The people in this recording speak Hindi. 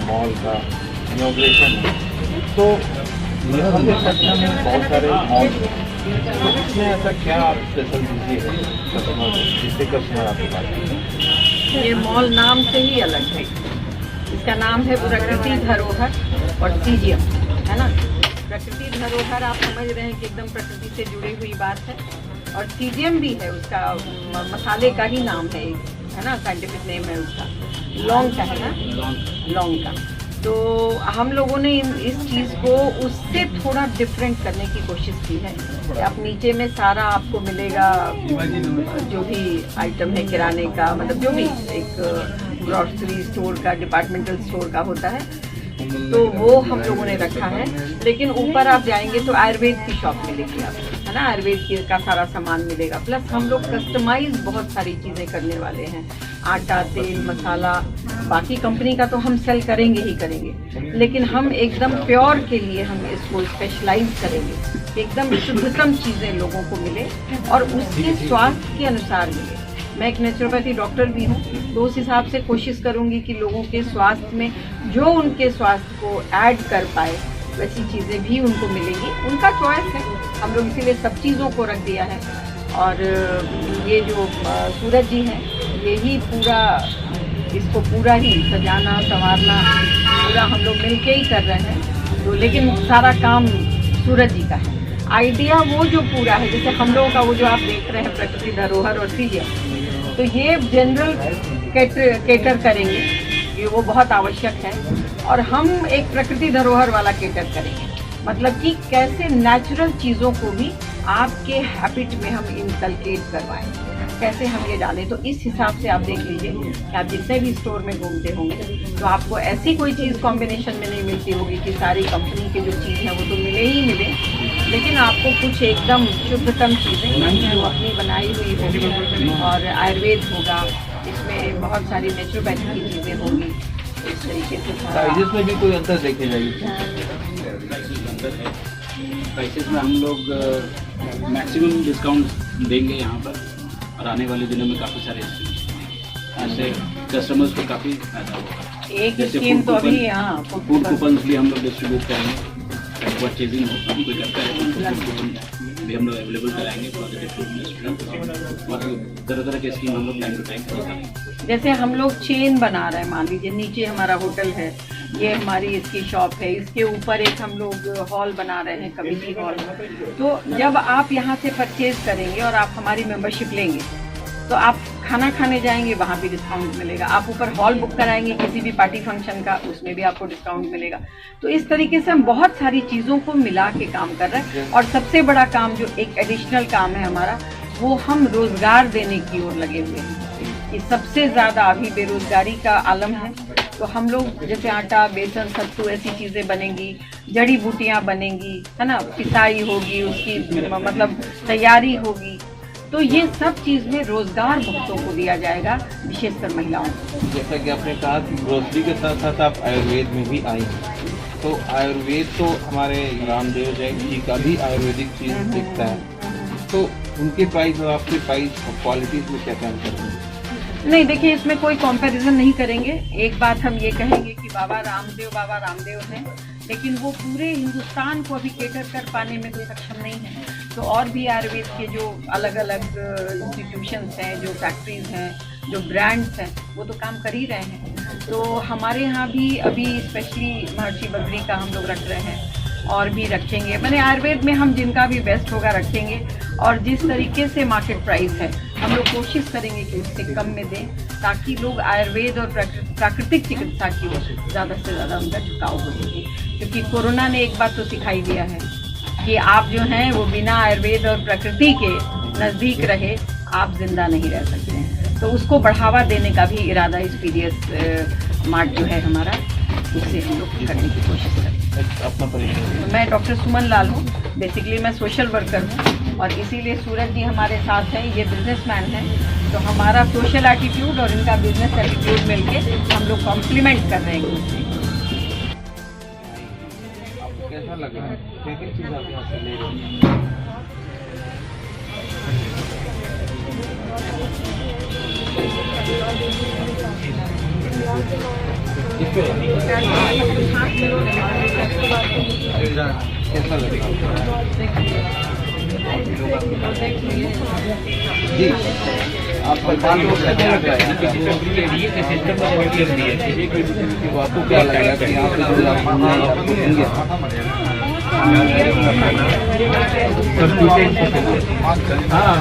मॉल का इनॉग्रेशन तो पटना में बहुत सारे मॉल, तो इसमें ऐसा क्या स्पेशल दीजिए कस्टमर जिससे कस्टमर आपके पास? ये मॉल नाम से ही अलग है। इसका नाम है प्रकृति धरोहर और सीजीएम, है ना। प्रकृति धरोहर आप समझ रहे हैं कि एकदम प्रकृति से जुड़ी हुई बात है, और सीजीएम भी है उसका मसाले का ही नाम है ना, साइंटिफिक नेम है उसका, लौंग का है ना, लौंग का। तो हम लोगों ने इस चीज़ को उससे थोड़ा डिफरेंट करने की कोशिश की है। आप नीचे में सारा आपको मिलेगा जो भी आइटम है किराने का, मतलब जो भी एक ग्रॉसरी स्टोर का, डिपार्टमेंटल स्टोर का होता है, तो वो हम लोगों ने रखा है। लेकिन ऊपर आप जाएंगे तो आयुर्वेद की शॉप मिलेगी आपको, है ना, आयुर्वेद का सारा सामान मिलेगा। प्लस हम लोग कस्टमाइज बहुत सारी चीज़ें करने वाले हैं, आटा, तेल, मसाला। बाकी कंपनी का तो हम सेल करेंगे ही करेंगे, लेकिन हम एकदम प्योर के लिए हम इसको स्पेशलाइज करेंगे, एकदम शुद्धतम चीज़ें लोगों को मिले और उसके स्वास्थ्य के अनुसार मिले। मैं एक नेचुरोपैथी डॉक्टर भी हूँ, तो उस हिसाब से कोशिश करूँगी कि लोगों के स्वास्थ्य में जो उनके स्वास्थ्य को ऐड कर पाए वैसी चीज़ें भी उनको मिलेंगी। उनका चॉइस है, हम लोग इसीलिए सब चीज़ों को रख दिया है। और ये जो सूरज जी हैं, यही पूरा इसको पूरा ही सजाना संवारना पूरा हम लोग मिलके ही कर रहे हैं। तो लेकिन सारा काम सूरज जी का है। आइडिया वो जो पूरा है, जैसे हम लोगों का वो जो आप देख रहे हैं प्रकृति धरोहर और सीजीएम, तो ये जनरल केटर करेंगे, ये वो बहुत आवश्यक है। और हम एक प्रकृति धरोहर वाला केटर करेंगे, मतलब कि कैसे नेचुरल चीज़ों को भी आपके हैबिट में हम इनकलकेट करवाएं, कैसे हम ये डालें। तो इस हिसाब से आप देख लीजिए कि आप जितने भी स्टोर में घूमते होंगे तो आपको ऐसी कोई चीज़ कॉम्बिनेशन में नहीं मिलती होगी कि सारी कंपनी की जो चीज़ है वो तो मिले ही मिले, लेकिन आपको कुछ एकदम शुद्धतम चीज़ें जो अपनी बनाई हुई होगी, और आयुर्वेद होगा, इसमें बहुत सारी नेचुरोपैथी की चीज़ें होंगी। इस तरीके से प्राइजेस में भी कोई अंतर देखे जाएगी? प्राइसेस में हम लोग मैक्सिमम डिस्काउंट देंगे यहाँ पर, और आने वाले दिनों में काफ़ी सारे ऐसे कस्टमर्स को काफ़ी फायदा होगा। एक स्कीम तो अभी फूड कूपन्स भी हम लोग डिस्ट्रीब्यूट करेंगे, परचेजिंग हो हम कोई करता है भी हम लोग अवेलेबल कराएंगे और तरह तरह के स्कीम हम लोग टाइम टू टाइम करेंगे। जैसे हम लोग चेन बना रहे हैं, मान लीजिए नीचे हमारा होटल है, ये हमारी इसकी शॉप है, इसके ऊपर एक हम लोग हॉल बना रहे हैं, कम्युनिटी हॉल। तो जब आप यहाँ से परचेज करेंगे और आप हमारी मेंबरशिप लेंगे तो आप खाना खाने जाएंगे, वहाँ भी डिस्काउंट मिलेगा। आप ऊपर हॉल बुक कराएंगे किसी भी पार्टी फंक्शन का, उसमें भी आपको डिस्काउंट मिलेगा। तो इस तरीके से हम बहुत सारी चीज़ों को मिला के काम कर रहे हैं। और सबसे बड़ा काम जो एक एडिशनल काम है हमारा, वो हम रोज़गार देने की ओर लगे हुए हैं। कि सबसे ज़्यादा अभी बेरोज़गारी का आलम है, तो हम लोग जैसे आटा, बेसन, सत्तू ऐसी चीज़ें बनेंगी, जड़ी बूटियाँ बनेंगी, है ना, पिसाई होगी, उसकी मतलब तैयारी होगी। तो ये सब चीज़ में रोज़गार बहुतों को दिया जाएगा, विशेषकर महिलाओं को। जैसा कि आपने कहा कि ग्रोसरी के साथ साथ आप आयुर्वेद में भी आई हैं, तो आयुर्वेद तो हमारे रामदेव जी का भी आयुर्वेदिक चीज़ दिखता है, तो उनके प्राइस और आपके प्राइस और क्वालिटीज़ में क्या क्या अंतर है? नहीं, देखिए इसमें कोई कंपैरिजन नहीं करेंगे। एक बात हम ये कहेंगे कि बाबा रामदेव हैं, लेकिन वो पूरे हिंदुस्तान को अभी केटर कर पाने में तो सक्षम नहीं है। तो और भी आयुर्वेद के जो अलग अलग इंस्टीट्यूशंस हैं, जो फैक्ट्रीज हैं, जो ब्रांड्स हैं, वो तो काम कर ही रहे हैं। तो हमारे यहाँ भी अभी स्पेशली महर्षि बद्री का हम लोग रख रहे हैं, और भी रखेंगे। मैंने आयुर्वेद में हम जिनका भी बेस्ट होगा रखेंगे, और जिस तरीके से मार्केट प्राइस है हम लोग कोशिश करेंगे कि उससे कम में दें, ताकि लोग आयुर्वेद और प्राकृतिक चिकित्सा की ओर ज़्यादा से ज़्यादा उनका झुकाव हो सके। क्योंकि कोरोना ने एक बात तो सिखाई दिया है कि आप जो हैं वो बिना आयुर्वेद और प्रकृति के नज़दीक रहे आप जिंदा नहीं रह सकते हैं। तो उसको बढ़ावा देने का भी इरादा इस पीडीएस मार्ट जो है हमारा, उससे हम लोग करने की कोशिश करें। अपना परिचय? मैं डॉक्टर सुमन लाल हूँ, बेसिकली मैं सोशल वर्कर हूँ और इसीलिए सूरज जी हमारे साथ हैं, ये बिजनेसमैन हैं, तो हमारा सोशल एटीट्यूड और इनका बिजनेस एटीट्यूड मिलके हम लोग कॉम्प्लीमेंट कर रहे हैं एक दूसरे को। आपको कैसा लग रहा है? क्या चीज़ आप यहाँ से ले रहे हैं? कैसा लगेगा जी? आप बात आपको क्या लग रहा है कि यहाँ पे जो आपको देंगे? हाँ